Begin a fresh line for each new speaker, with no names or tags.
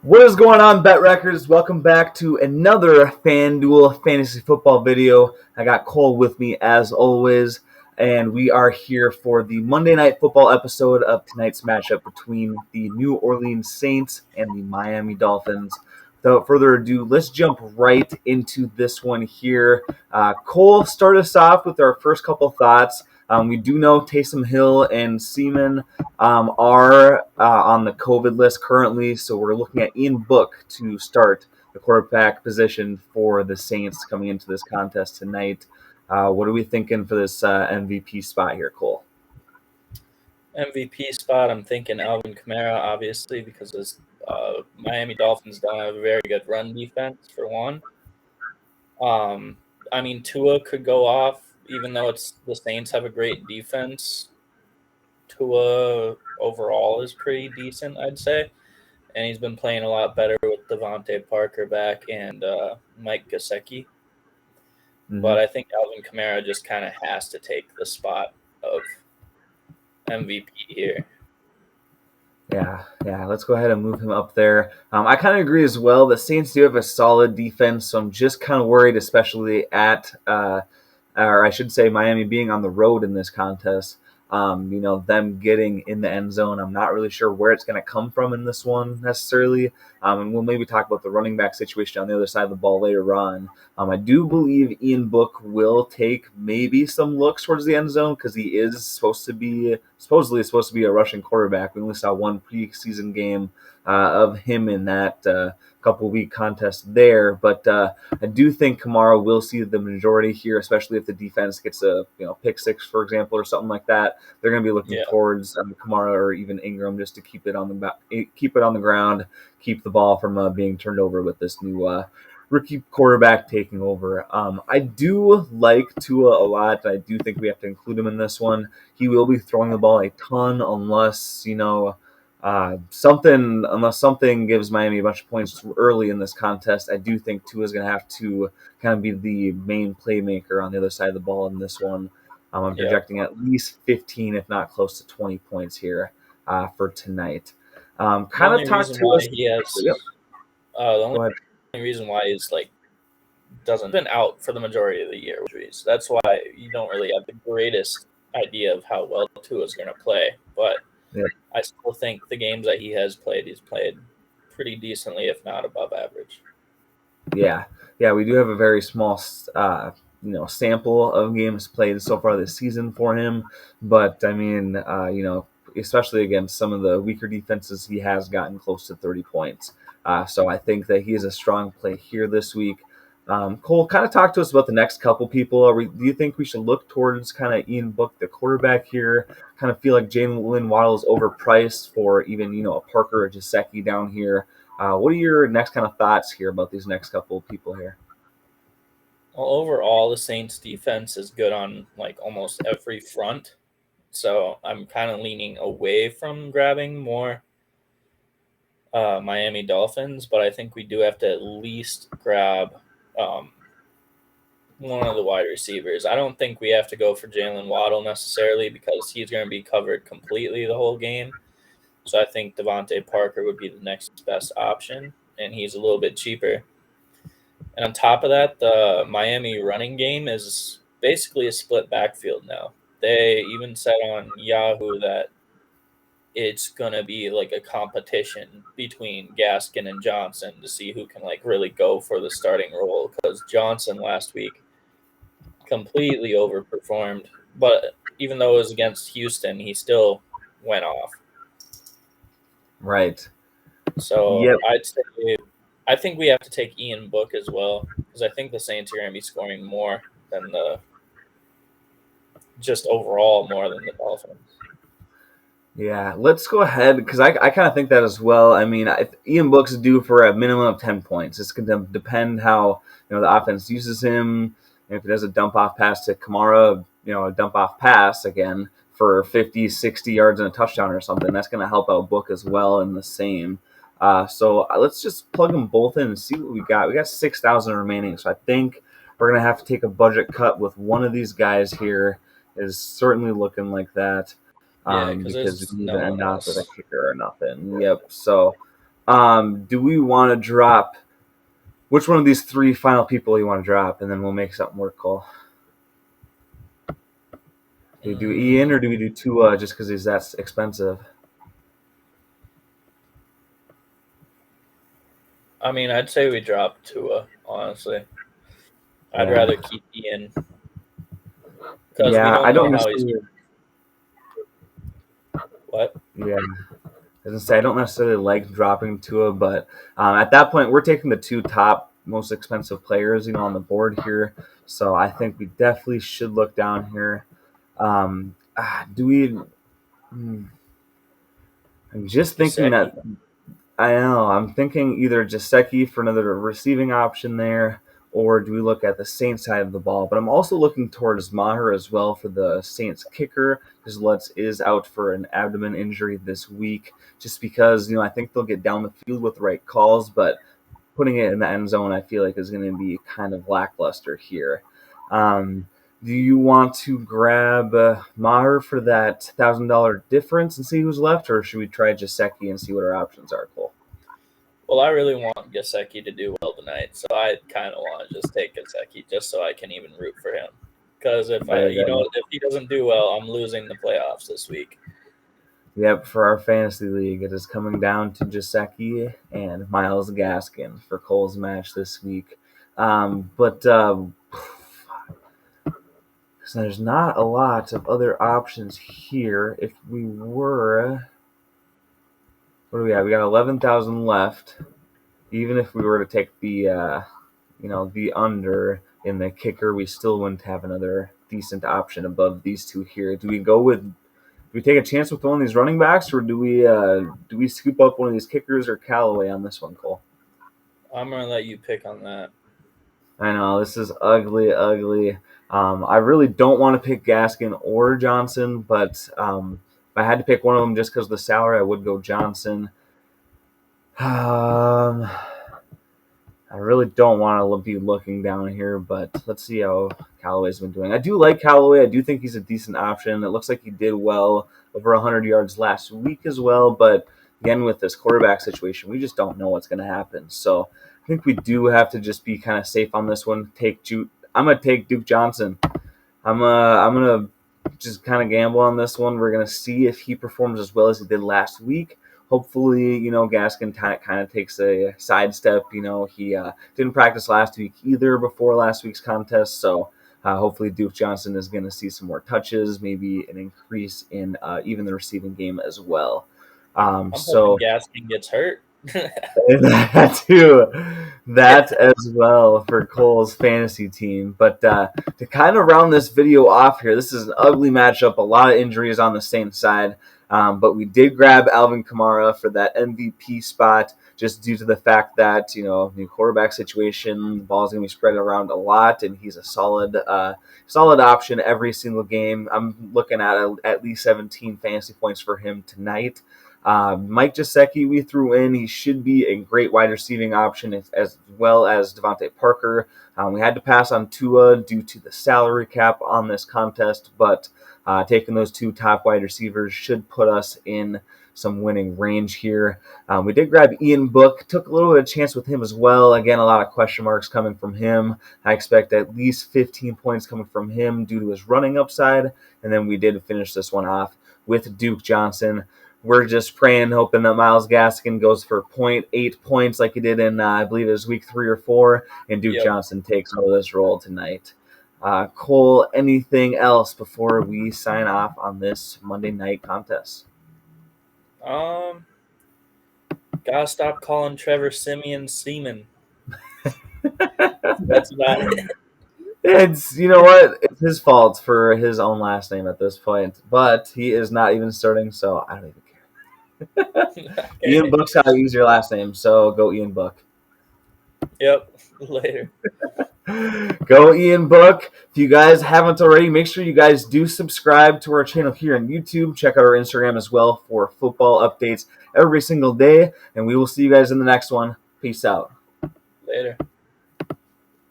What is going on, Bet Records? Welcome back to another FanDuel fantasy football video. I got Cole with me as always, and we are here for the Monday Night Football episode of tonight's matchup between the New Orleans Saints and the Miami Dolphins. Without further ado, let's jump right into this one here. Cole, start us off with our first couple thoughts. We do know Taysom Hill and Simian are on the COVID list currently, so we're looking at Ian Book to start the quarterback position for the Saints coming into this contest tonight. What are we thinking for this MVP spot here, Cole?
MVP spot, I'm thinking Alvin Kamara, obviously, because this Miami Dolphins don't have a very good run defense, for one. Tua could go off, even though the Saints have a great defense. Tua overall is pretty decent, I'd say, and he's been playing a lot better with Devontae Parker back and Mike Gesicki. Mm-hmm. But I think Alvin Kamara just kind of has to take the spot of MVP here.
Yeah. Let's go ahead and move him up there. I kind of agree as well. The Saints do have a solid defense, so I'm just kind of worried, especially at, or I should say, Miami being on the road in this contest. Them getting in the end zone. I'm not really sure where it's going to come from in this one necessarily. And we'll maybe talk about the running back situation on the other side of the ball later on. I do believe Ian Book will take maybe some looks towards the end zone because he is supposedly supposed to be a rushing quarterback. We only saw one preseason game of him in that couple-week contest there, but I do think Kamara will see the majority here, especially if the defense gets a pick six, for example, or something like that. They're going to be looking towards Kamara or even Ingram just to keep it on the ground, keep the ball from being turned over with this new rookie quarterback taking over. I do like Tua a lot. I do think we have to include him in this one. He will be throwing the ball a ton unless something gives Miami a bunch of points too early in this contest. I do think Tua is going to have to kind of be the main playmaker on the other side of the ball in this one. I'm projecting at least 15, if not close to 20 points here for tonight.
The only reason why he's doesn't been out for the majority of the year. That's why you don't really have the greatest idea of how well Tua is going to play, but I still think the games that he's played pretty decently, if not above average.
Yeah, we do have a very small, sample of games played so far this season for him. But I mean, especially against some of the weaker defenses, he has gotten close to 30 points. So I think that he is a strong play here this week. Cole, kind of talk to us about the next couple people. Do you think we should look towards kind of Ian Book, the quarterback here? Kind of feel like Jaylen Waddle is overpriced for even, a Parker or Gesicki down here. What are your next kind of thoughts here about these next couple of people here?
Well, overall, the Saints defense is good on almost every front. So I'm kind of leaning away from grabbing more Miami Dolphins, but I think we do have to at least grab one of the wide receivers. I don't think we have to go for Jaylen Waddle necessarily because he's going to be covered completely the whole game. So I think Devontae Parker would be the next best option, and he's a little bit cheaper. And on top of that, the Miami running game is basically a split backfield now. They even said on Yahoo that it's going to be a competition between Gaskin and Johnson to see who can really go for the starting role, because Johnson last week completely overperformed. But even though it was against Houston, he still went off.
Right.
So I think we have to take Ian Book as well, because I think the Saints are going to be scoring more than the Dolphins.
Yeah, let's go ahead, because I kind of think that as well. I mean, Ian Book's due for a minimum of 10 points. It's going to depend how the offense uses him. And if it does a dump-off pass to Kamara, a dump-off pass, again, for 50, 60 yards and a touchdown or something, that's going to help out Book as well in the same. So let's just plug them both in and see what we got. We got 6,000 remaining, so I think we're going to have to take a budget cut with one of these guys here. Is certainly looking like that. Because we need to end off with a kicker or nothing. Yep. So Do we want to drop which one of these three final people you want to drop, and then we'll make something work, Cole? Do we do Ian or do we do Tua just because he's that expensive?
I mean, I'd say we drop Tua, honestly. I'd rather keep Ian. Because
I don't
know how he's... What?
Yeah. As I say, I don't necessarily like dropping Tua, but at that point, we're taking the two top most expensive players, on the board here. So I think we definitely should look down here. Do we? I'm just thinking that. I know. I'm thinking either Gesicki for another receiving option there, or do we look at the Saints side of the ball? But I'm also looking towards Maher as well for the Saints kicker, because Lutz is out for an abdomen injury this week, just because, I think they'll get down the field with the right calls, but putting it in the end zone I feel like is going to be kind of lackluster here. Do you want to grab Maher for that $1,000 difference and see who's left, or should we try Gesicki and see what our options are, Cole?
Well, I really want Gesicki to do well tonight, so I kind of want to just take Gesicki just so I can even root for him. Because if he doesn't do well, I'm losing the playoffs this week.
Yep, for our fantasy league, it is coming down to Gesicki and Myles Gaskin for Cole's match this week. So there's not a lot of other options here. If we were, what do we have? We got 11,000 left. Even if we were to take the, the under in the kicker, we still wouldn't have another decent option above these two here. Do we take a chance with one of these running backs, or do we scoop up one of these kickers or Callaway on this one, Cole?
I'm gonna let you pick on that.
I know this is ugly. I really don't want to pick Gaskin or Johnson, but if I had to pick one of them just because of the salary, I would go Johnson. I really don't want to be looking down here, but let's see how Callaway's been doing. I do like Callaway. I do think he's a decent option. It looks like he did well, over 100 yards last week as well, but again, with this quarterback situation, we just don't know what's going to happen. So I think we do have to just be kind of safe on this one. I'm going to take Duke Johnson. I'm going to just kind of gamble on this one. We're going to see if he performs as well as he did last week. Hopefully, Gaskin kind of takes a sidestep. He didn't practice last week either before last week's contest. So hopefully Duke Johnson is going to see some more touches, maybe an increase in even the receiving game as well.
I'm hoping Gaskin gets hurt.
That as well for Cole's fantasy team. But to kind of round this video off here, this is an ugly matchup, a lot of injuries on the Saints side. But we did grab Alvin Kamara for that MVP spot just due to the fact that, new quarterback situation, the ball's going to be spread around a lot, and he's a solid option every single game. I'm looking at least 17 fantasy points for him tonight. Mike Gesicki we threw in. He should be a great wide receiving option as well as Devontae Parker. We had to pass on Tua due to the salary cap on this contest, but taking those two top wide receivers should put us in some winning range here. We did grab Ian Book. Took a little bit of chance with him as well. Again, a lot of question marks coming from him. I expect at least 15 points coming from him due to his running upside. And then we did finish this one off with Duke Johnson. We're just praying, hoping that Myles Gaskin goes for 0.8 points like he did in, I believe it was week 3 or 4, and Duke Johnson takes over this role tonight. Cole, anything else before we sign off on this Monday night contest?
Gotta stop calling Trevor Simian Seaman. That's about it.
It's, you know what? It's his fault for his own last name at this point, but he is not even starting, so I don't even care. Okay. Ian Book's how you use your last name, so go Ian Book.
Yep, later.
Go Ian Book. If you guys haven't already, make sure you guys do subscribe to our channel here on YouTube. Check out our Instagram as well for football updates every single day, and we will see you guys in the next one. Peace out.
Later.